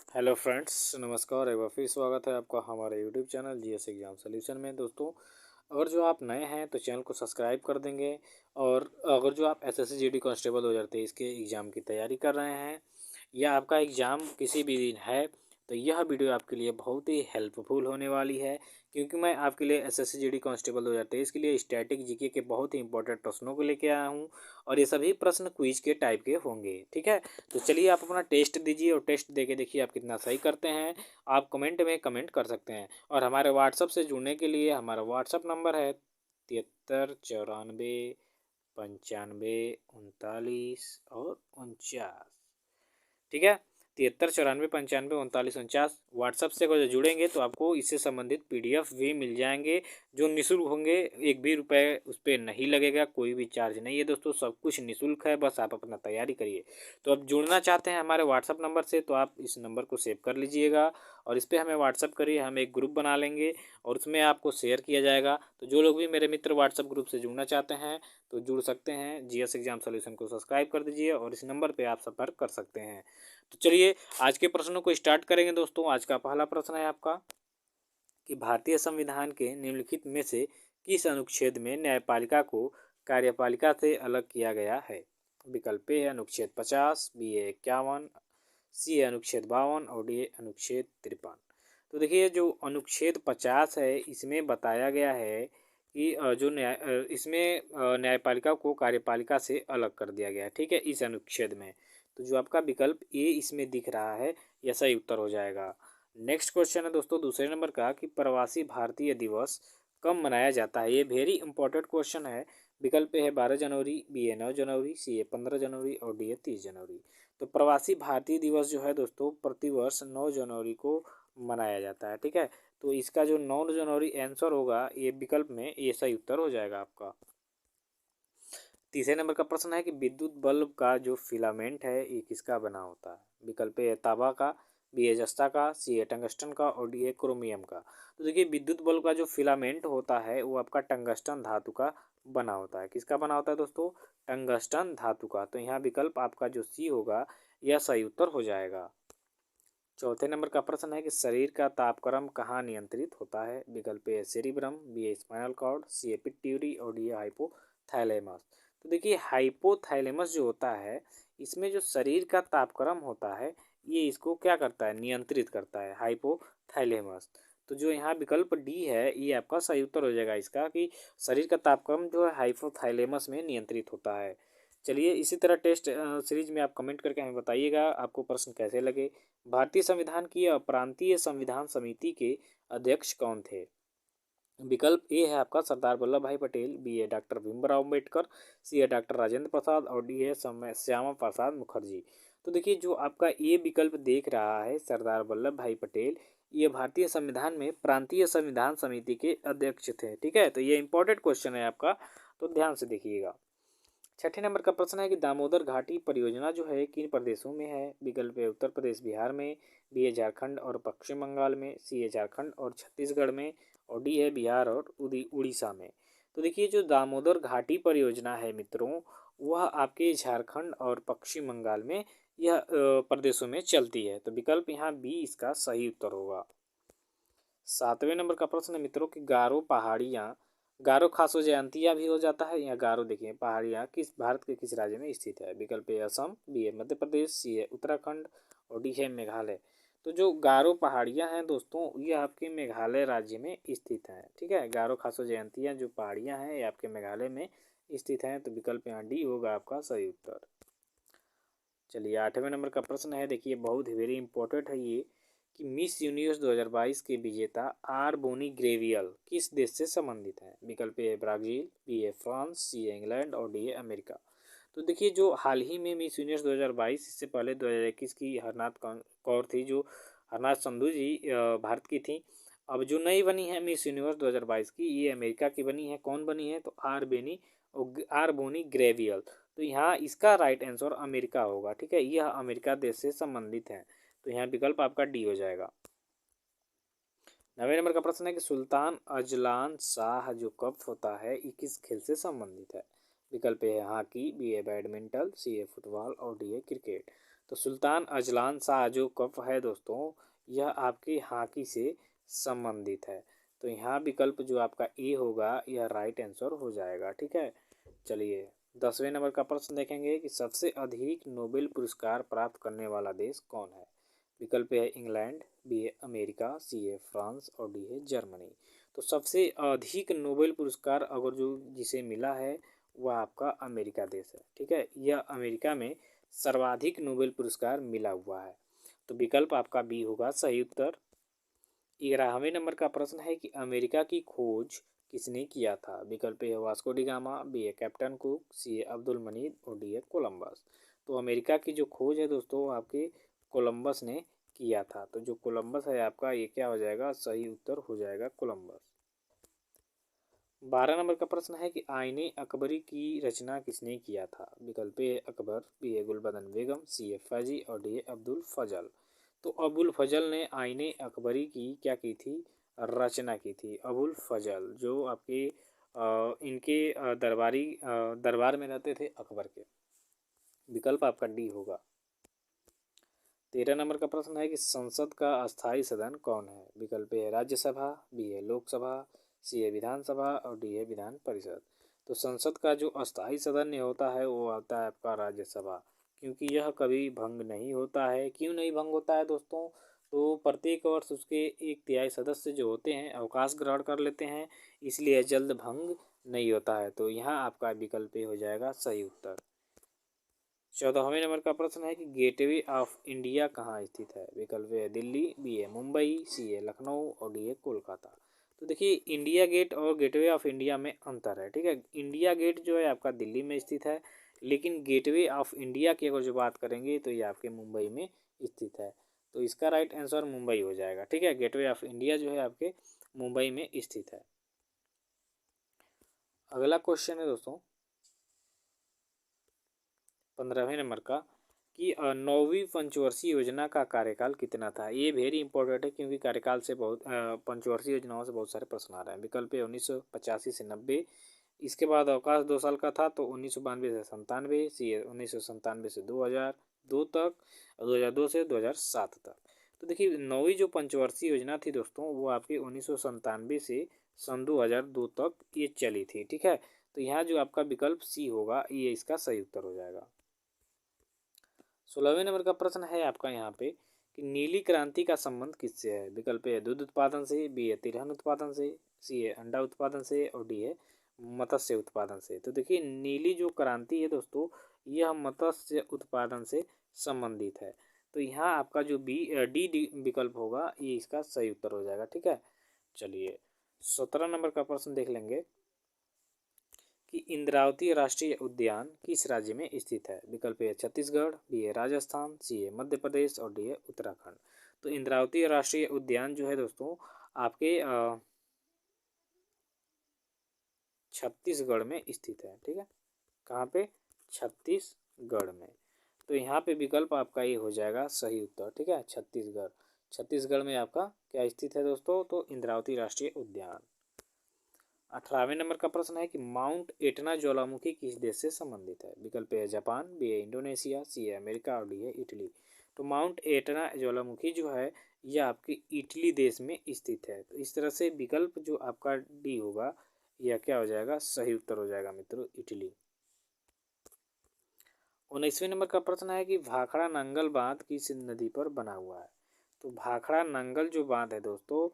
Hello friends, नमस्कार। एक बार फिर स्वागत है आपका हमारे YouTube channel GS exam solution में। दोस्तों, अगर जो आप नए हैं तो चैनल को सब्सक्राइब कर देंगे। और अगर जो आप एसएससी जीडी कांस्टेबल 2023 के एग्ज़ाम की तैयारी कर रहे हैं या आपका एग्ज़ाम किसी भी दिन है, तो यह वीडियो आपके लिए बहुत ही हेल्पफुल होने वाली है, क्योंकि मैं आपके लिए एसएससी जीडी कांस्टेबल 2023 के लिए स्टैटिक जीके के बहुत ही इंपॉर्टेंट प्रश्नों को लेके आया हूँ। और ये सभी प्रश्न क्विज के टाइप के होंगे। ठीक है, तो चलिए आप अपना टेस्ट दीजिए और टेस्ट देके देखिए आप कितना सही करते हैं। आप कमेंट में कमेंट कर सकते हैं। और हमारे व्हाट्सअप से जुड़ने के लिए हमारा व्हाट्सअप नंबर है 73 94 95 39 और 49। ठीक है, 73 94 95 39 49। व्हाट्सअप से अगर जुड़ेंगे तो आपको इससे संबंधित पीडीएफ भी मिल जाएंगे, जो निःशुल्क होंगे। एक भी रुपये उस पर नहीं लगेगा, कोई भी चार्ज नहीं है दोस्तों, सब कुछ निःशुल्क है। बस आप अपना तैयारी करिए। तो अब जुड़ना चाहते हैं हमारे व्हाट्सअप नंबर से, तो आप इस नंबर को सेव कर लीजिएगा और इस पर हमें व्हाट्सअप करिए। हम एक ग्रुप बना लेंगे और उसमें आपको शेयर किया जाएगा। तो जो लोग भी मेरे मित्र व्हाट्सअप ग्रुप से जुड़ना चाहते हैं तो जुड़ सकते हैं। जीएस एग्जाम सॉल्यूशन को सब्सक्राइब कर दीजिए और इस नंबर पे आप संपर्क कर सकते हैं। तो चलिए आज के प्रश्नों को स्टार्ट करेंगे दोस्तों। आज का पहला प्रश्न है आपका कि भारतीय संविधान के निम्नलिखित में से किस अनुच्छेद में न्यायपालिका को कार्यपालिका से अलग किया गया है। विकल्प ए है अनुच्छेद 50, बी ए 51, सी है अनुच्छेद 52 और डी अनुच्छेद 53। तो देखिए, जो अनुच्छेद 50 है इसमें बताया गया है कि जो इसमें न्यायपालिका को कार्यपालिका से अलग कर दिया गया है। ठीक है, इस अनुच्छेद में। तो जो आपका विकल्प ए इसमें दिख रहा है, यह सही उत्तर हो जाएगा। नेक्स्ट क्वेश्चन है दोस्तों दूसरे नंबर का कि प्रवासी भारतीय दिवस कब मनाया जाता है। ये वेरी इंपॉर्टेंट क्वेश्चन है। विकल्प ए है 12 जनवरी, बी ए 9 जनवरी, सी ए 15 जनवरी और डी ए 30 जनवरी। तो प्रवासी भारतीय दिवस जो है दोस्तों प्रतिवर्ष 9 जनवरी को मनाया जाता है। ठीक है, तो इसका जो 9 जनवरी आंसर होगा ये विकल्प में, ये सही उत्तर हो जाएगा आपका। तीसरे नंबर का प्रश्न है कि विद्युत बल्ब का जो फिलामेंट है ये किसका बना होता है। विकल्प ए तांबा का, बी ए जस्ता का, सी ए टंगस्टन का और डी ए क्रोमियम का। तो देखिए, विद्युत बल्ब का जो फिलामेंट होता है वो आपका टंगस्टन धातु का बना होता है। किसका बना होता है दोस्तों? टंगस्टन धातु का। तो यहाँ विकल्प आपका जो सी होगा यह सही उत्तर हो जाएगा। चौथे नंबर का प्रश्न है कि शरीर का तापक्रम कहाँ नियंत्रित होता है। विकल्प A cerebrum, B a spinal cord, C a pituitary और डी ए हाइपोथैलेमस। तो देखिए, हाइपोथैलेमस जो होता है इसमें जो शरीर का तापक्रम होता है ये इसको क्या करता है, नियंत्रित करता है, हाइपोथैलेमस। तो जो यहाँ विकल्प डी है ये आपका सही उत्तर हो जाएगा इसका, कि शरीर का तापक्रम जो है हाइपोथैलेमस में नियंत्रित होता है। चलिए, इसी तरह टेस्ट सीरीज में आप कमेंट करके हमें बताइएगा आपको प्रश्न कैसे लगे। भारतीय संविधान की प्रांतीय संविधान समिति के अध्यक्ष कौन थे। विकल्प ए है आपका सरदार वल्लभ भाई पटेल, बी ए डॉक्टर भीमराव अम्बेडकर, सी ए डॉक्टर राजेंद्र प्रसाद और डी ए श्यामा प्रसाद मुखर्जी। तो देखिए, जो आपका ए विकल्प देख रहा है सरदार वल्लभ भाई पटेल, ये भारतीय संविधान में प्रांतीय संविधान समिति के अध्यक्ष थे। ठीक है, तो ये इंपॉर्टेंट क्वेश्चन है आपका, तो ध्यान से देखिएगा। छठे नंबर का प्रश्न है कि दामोदर घाटी परियोजना जो है किन प्रदेशों में है। विकल्प है उत्तर प्रदेश बिहार में, बी है झारखंड और पश्चिम बंगाल में, सी है झारखंड और छत्तीसगढ़ में और डी है बिहार और उड़ीसा में। तो देखिए, जो दामोदर घाटी परियोजना है मित्रों, वह आपके झारखंड और पश्चिम बंगाल में यह प्रदेशों में चलती है। तो विकल्प यहाँ बी इसका सही उत्तर होगा। सातवें नंबर का प्रश्न है मित्रों कि गारो पहाड़ियाँ, गारो खासो जयंतिया भी हो जाता है या गारो देखिए पहाड़ियाँ किस भारत के किस राज्य में स्थित है। विकल्प ए असम, बी ए मध्य प्रदेश, सी ए उत्तराखंड और डी है मेघालय। तो जो गारो पहाड़ियाँ हैं दोस्तों ये आपके मेघालय राज्य में स्थित हैं। ठीक है, गारो खासो जयंतिया जो पहाड़ियाँ हैं ये आपके मेघालय में स्थित हैं। तो विकल्प यहाँ डी होगा आपका सही उत्तर। चलिए, आठवें नंबर का प्रश्न है, देखिए बहुत ही वेरी इंपॉर्टेंट है ये, कि मिस यूनिवर्स 2022 के विजेता आर बोनी ग्रेवियल किस देश से संबंधित हैं। विकल्प A Brazil, B a France, C a England और डी ए अमेरिका। तो देखिए, जो हाल ही में मिस यूनिवर्स 2022, इससे पहले 2021 की हरनाथ कौर थी, जो हरनाथ संधू जी भारत की थी। अब जो नई बनी है मिस यूनिवर्स 2022 की, ये अमेरिका की बनी है। कौन बनी है? तो आर बोनी ग्रेवियल। तो यहाँ इसका राइट आंसर अमेरिका होगा। ठीक है, यह अमेरिका देश से संबंधित है। तो यहाँ विकल्प आपका डी हो जाएगा। 9वें नंबर का प्रश्न है कि सुल्तान अजलान शाह जो कप होता है ये किस खेल से संबंधित है। विकल्प A hockey, B a badminton, C a football और डी ए क्रिकेट। तो सुल्तान अजलान शाह जो कप है दोस्तों, यह आपकी हॉकी से संबंधित है। तो यहाँ विकल्प जो आपका ए होगा यह राइट आंसर हो जाएगा। ठीक है, चलिए 10वें नंबर का प्रश्न देखेंगे कि सबसे अधिक नोबेल पुरस्कार प्राप्त करने वाला देश कौन है। विकल्प है इंग्लैंड, बी है अमेरिका, सी है फ्रांस और डी है जर्मनी। तो सबसे अधिक नोबेल पुरस्कार अगर जो जिसे मिला है वह आपका अमेरिका देश है। ठीक है, यह अमेरिका में सर्वाधिक नोबेल पुरस्कार मिला हुआ है। तो विकल्प आपका बी होगा सही उत्तर। 11वें नंबर का प्रश्न है कि अमेरिका की खोज किसने किया था। विकल्प A Vasco da Gama, B a captain Cook, C a Abdul Manid और डी ए कोलंबस। तो अमेरिका की जो खोज है दोस्तों आपके कोलंबस ने किया था। तो जो कोलंबस है आपका ये क्या हो जाएगा, सही उत्तर हो जाएगा कोलंबस। 12 नंबर का प्रश्न है कि आईने अकबरी की रचना किसने किया था। विकल्प ए अकबर, बी ए गुलबदन बेगम, सी ए फैजी और डी ए अब्दुल फजल। तो अबुल फजल ने आईने अकबरी की क्या की थी, रचना की थी। अबुल फजल जो आपके इनके दरबार में रहते थे अकबर के। विकल्प आपका डी होगा। 13 नंबर का प्रश्न है कि संसद का अस्थायी सदन कौन है। विकल्प है राज्यसभा, बी है लोकसभा, सी है विधानसभा और डी है विधान परिषद। तो संसद का जो अस्थायी सदन होता है वो आता है आपका राज्यसभा, क्योंकि यह कभी भंग नहीं होता है। क्यों नहीं भंग होता है दोस्तों, तो प्रत्येक वर्ष उसके 1/3 सदस्य जो होते हैं अवकाश ग्रहण कर लेते हैं, इसलिए जल्द भंग नहीं होता है। तो यहाँ आपका विकल्प हो जाएगा सही उत्तर। 14वें नंबर का प्रश्न है कि गेटवे ऑफ इंडिया कहाँ स्थित है। विकल्प है दिल्ली, बी है मुंबई, सी है लखनऊ और डी है कोलकाता। तो देखिए इंडिया गेट और गेटवे ऑफ इंडिया में अंतर है। ठीक है, इंडिया गेट जो है आपका दिल्ली में स्थित है, लेकिन गेटवे ऑफ इंडिया की अगर जो बात करेंगे तो ये आपके मुंबई में स्थित है। तो इसका राइट आंसर मुंबई हो जाएगा। ठीक है, गेटवे ऑफ इंडिया जो है आपके मुंबई में स्थित है। अगला क्वेश्चन है दोस्तों 15वें नंबर का कि 9वीं पंचवर्षीय योजना का कार्यकाल कितना था। ये वेरी इंपॉर्टेंट है क्योंकि कार्यकाल से बहुत पंचवर्षीय योजनाओं से बहुत सारे प्रश्न आ रहे हैं। विकल्प है 1985 से 90, इसके बाद अवकाश 2 साल का था तो 1992 से 97, सी है 1997 से 2002 तक और 2002 से 2007 तक। तो देखिए 9वीं जो पंचवर्षीय योजना थी दोस्तों वो आपकी 1997 से सन 2002 तक ये चली थी। ठीक है, तो यहाँ जो आपका विकल्प सी होगा ये इसका सही उत्तर हो जाएगा। 16वें नंबर का प्रश्न है आपका यहाँ पे कि नीली क्रांति का संबंध किससे है। विकल्प है दूध उत्पादन से, बी है तिलहन उत्पादन से, सी है अंडा उत्पादन से और डी है मत्स्य उत्पादन से। तो देखिए नीली जो क्रांति है दोस्तों यह मत्स्य उत्पादन से संबंधित है। तो यहाँ आपका जो डी विकल्प होगा ये इसका सही उत्तर हो जाएगा। ठीक है, चलिए 17 नंबर का प्रश्न देख लेंगे कि इंद्रावती राष्ट्रीय उद्यान किस राज्य में स्थित है। विकल्प है छत्तीसगढ़, बी है राजस्थान, सी है मध्य प्रदेश और डी है उत्तराखंड। तो इंद्रावती राष्ट्रीय उद्यान जो है दोस्तों आपके छत्तीसगढ़ में स्थित है। ठीक है, कहाँ पे, छत्तीसगढ़ में। तो यहाँ पे विकल्प आपका ये हो जाएगा सही उत्तर। ठीक है, छत्तीसगढ़, छत्तीसगढ़ में आपका क्या स्थित है दोस्तों, तो इंद्रावती राष्ट्रीय उद्यान। 18वें नंबर का प्रश्न है कि माउंट एटना ज्वालामुखी किस देश से संबंधित है। विकल्प है जापान, बी है इंडोनेशिया, सी है अमेरिका और डी है इटली। तो माउंट एटना ज्वालामुखी जो है यह आपके इटली देश में स्थित है। तो इस तरह से विकल्प जो आपका डी होगा यह क्या हो जाएगा, सही उत्तर हो जाएगा मित्रों, इटली। 19वें नंबर का प्रश्न है कि भाखड़ा नंगल बांध किस नदी पर बना हुआ है। तो भाखड़ा नंगल जो बांध है दोस्तों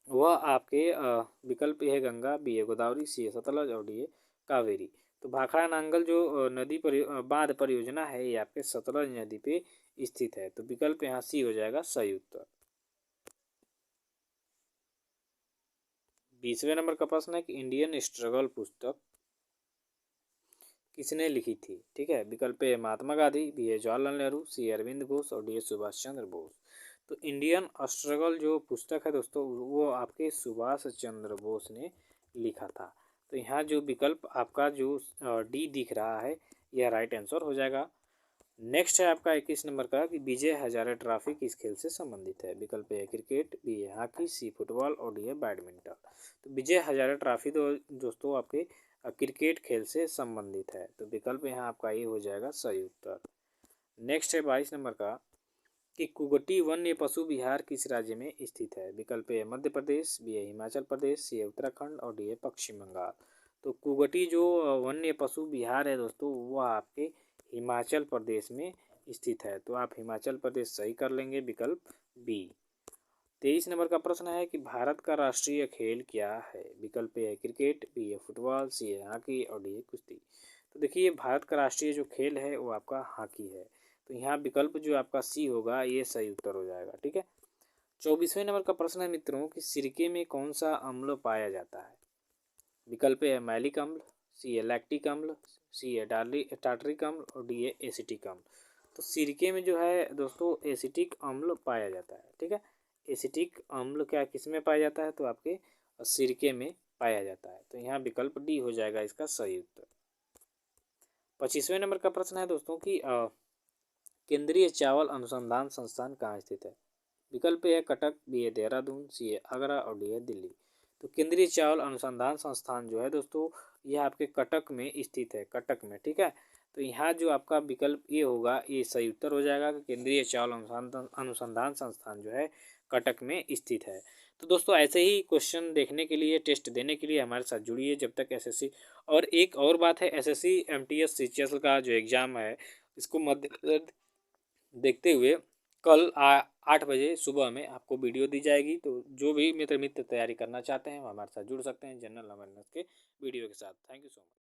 वह आपके विकल्प है गंगा, बी है गोदावरी, सी है सतलज और डी है कावेरी। तो भाखड़ा नांगल जो नदी बांध परियोजना है ये आपके सतलज नदी पे स्थित है। तो विकल्प यहाँ सी हो जाएगा सही उत्तर। 20वें नंबर का प्रश्न है कि इंडियन स्ट्रगल पुस्तक किसने लिखी थी। ठीक है, विकल्प है महात्मा गांधी, बी है जवाहरलाल नेहरू, सी है अरविंद घोष और डी है सुभाष चंद्र बोस। तो इंडियन स्ट्रगल जो पुस्तक है दोस्तों वो आपके सुभाष चंद्र बोस ने लिखा था। तो यहाँ जो विकल्प आपका जो डी दिख रहा है यह राइट आंसर हो जाएगा। नेक्स्ट है आपका 21 नंबर का कि विजय हजारे ट्रॉफी किस खेल से संबंधित है। विकल्प है क्रिकेट, बी है हॉकी, सी फुटबॉल और डी है बैडमिंटन। तो विजय हजारे ट्रॉफी दोस्तों आपके क्रिकेट खेल से संबंधित है। तो विकल्प यहाँ आपका ये हो जाएगा सही उत्तर। नेक्स्ट है 22 नंबर का कि कुगटी वन्य पशु विहार किस राज्य में स्थित है। विकल्प ए मध्य प्रदेश, बी है हिमाचल प्रदेश, सी है उत्तराखंड और डी है पश्चिम बंगाल। तो कुगटी जो वन्य पशु विहार है दोस्तों, वह आपके हिमाचल प्रदेश में स्थित है। तो आप हिमाचल प्रदेश सही कर लेंगे, विकल्प बी। 23 नंबर का प्रश्न है कि भारत का राष्ट्रीय खेल क्या है। विकल्प ए है क्रिकेट, बी है फुटबॉल, सी है हॉकी और डी है कुश्ती। तो देखिए भारत का राष्ट्रीय जो खेल है वो आपका हॉकी है। तो यहाँ विकल्प जो आपका सी होगा ये सही उत्तर हो जाएगा। ठीक है। 24वें नंबर का प्रश्न है मित्रों कि सिरके में कौन सा अम्ल पाया जाता है। विकल्प है मैलिक अम्ल, सी है लैक्टिक अम्ल, सी है टार्टरिक अम्ल और डी है एसिटिक अम्ल। तो सिरके में जो है दोस्तों एसिटिक अम्ल पाया जाता है। ठीक है। एसिटिक अम्ल क्या किस में पाया जाता है, तो आपके सिरके में पाया जाता है। तो यहाँ विकल्प डी हो जाएगा इसका सही उत्तर। 25वें नंबर का प्रश्न है दोस्तों कि केंद्रीय चावल अनुसंधान संस्थान कहाँ स्थित है। विकल्प ए है कटक, बी है देहरादून, सी है आगरा और डी है दिल्ली। तो केंद्रीय चावल अनुसंधान संस्थान जो है दोस्तों यह आपके कटक में स्थित है, कटक में। ठीक है। तो यहाँ जो आपका विकल्प ये होगा ये सही उत्तर हो जाएगा कि केंद्रीय चावल अनुसंधान संस्थान जो है कटक में स्थित है। तो दोस्तों ऐसे ही क्वेश्चन देखने के लिए, टेस्ट देने के लिए हमारे साथ जुड़िए जब तक एसएससी। और एक और बात है, एसएससी एमटीएस सीजीएल का जो एग्ज़ाम है इसको मध्य देखते हुए कल 8 बजे सुबह में आपको वीडियो दी जाएगी। तो जो भी मित्र तैयारी करना चाहते हैं वो हमारे साथ जुड़ सकते हैं जनरल अवेयरनेस के वीडियो के साथ। Thank you so much.